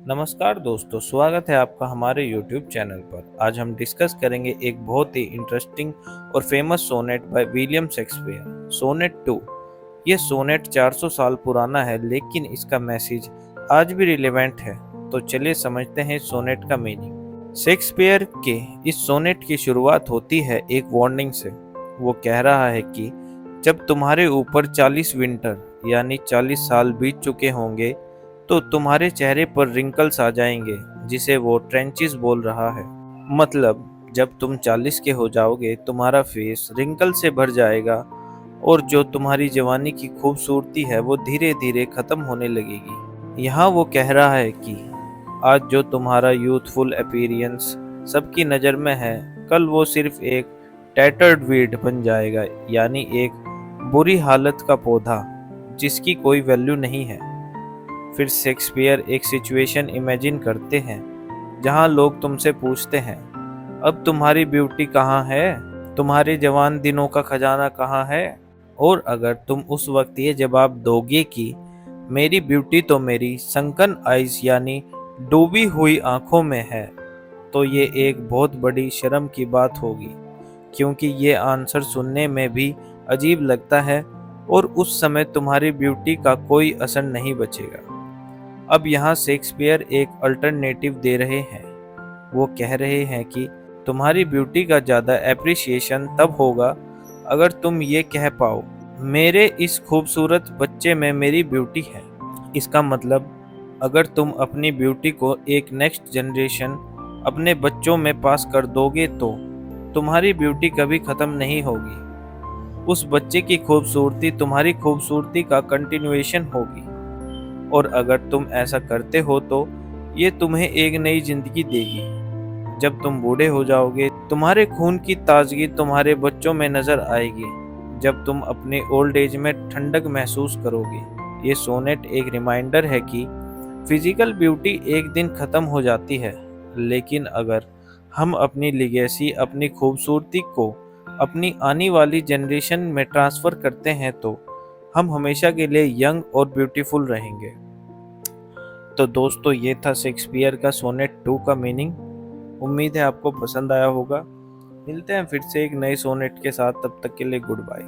नमस्कार दोस्तों, स्वागत है आपका हमारे YouTube चैनल पर। आज हम डिस्कस करेंगे एक बहुत ही इंटरेस्टिंग और famous sonnet by William Shakespeare, sonnet 2। ये सोनेट 400 साल पुराना है, लेकिन इसका मैसेज आज भी रिलेवेंट है। तो चलिए समझते हैं सोनेट का मीनिंग। शेक्सपियर के इस सोनेट की शुरुआत होती है एक वार्निंग से। वो कह रहा है कि जब तुम्हारे ऊपर 40 विंटर यानी 40 साल बीत चुके होंगे तो तुम्हारे चेहरे पर रिंकल्स आ जाएंगे, जिसे वो ट्रेंचेस बोल रहा है। मतलब जब तुम 40 के हो जाओगे तुम्हारा फेस रिंकल से भर जाएगा और जो तुम्हारी जवानी की खूबसूरती है वो धीरे धीरे खत्म होने लगेगी। यहाँ वो कह रहा है कि आज जो तुम्हारा यूथफुल अपीयरेंस सबकी नज़र में है, कल वो सिर्फ एक टैटर्ड वीड बन जाएगा, यानी एक बुरी हालत का पौधा जिसकी कोई वैल्यू नहीं है। फिर शेक्सपियर एक सिचुएशन इमेजिन करते हैं जहां लोग तुमसे पूछते हैं, अब तुम्हारी ब्यूटी कहाँ है, तुम्हारे जवान दिनों का खजाना कहाँ है। और अगर तुम उस वक्त ये जवाब दोगे कि मेरी ब्यूटी तो मेरी संकन आइज यानी डूबी हुई आंखों में है, तो ये एक बहुत बड़ी शर्म की बात होगी, क्योंकि ये आंसर सुनने में भी अजीब लगता है और उस समय तुम्हारी ब्यूटी का कोई असर नहीं बचेगा। अब यहाँ शेक्सपियर एक अल्टरनेटिव दे रहे हैं। वो कह रहे हैं कि तुम्हारी ब्यूटी का ज़्यादा एप्रिसिएशन तब होगा अगर तुम ये कह पाओ, मेरे इस खूबसूरत बच्चे में मेरी ब्यूटी है। इसका मतलब अगर तुम अपनी ब्यूटी को एक नेक्स्ट जनरेशन अपने बच्चों में पास कर दोगे तो तुम्हारी ब्यूटी कभी ख़त्म नहीं होगी। उस बच्चे की खूबसूरती तुम्हारी खूबसूरती का कंटिन्यूएशन होगी। और अगर तुम ऐसा करते हो तो ये तुम्हें एक नई जिंदगी देगी। जब तुम बूढ़े हो जाओगे तुम्हारे खून की ताजगी तुम्हारे बच्चों में नजर आएगी। जब तुम अपने ओल्ड एज में ठंडक महसूस करोगे। ये सोनेट एक रिमाइंडर है कि फिजिकल ब्यूटी एक दिन खत्म हो जाती है, लेकिन अगर हम अपनी लिगेसी, अपनी खूबसूरती को अपनी आने वाली जनरेशन में ट्रांसफर करते हैं तो हम हमेशा के लिए यंग और ब्यूटीफुल रहेंगे। तो दोस्तों, ये था शेक्सपियर का सोनेट 2 का मीनिंग। उम्मीद है आपको पसंद आया होगा। मिलते हैं फिर से एक नए सोनेट के साथ, तब तक के लिए गुड बाय।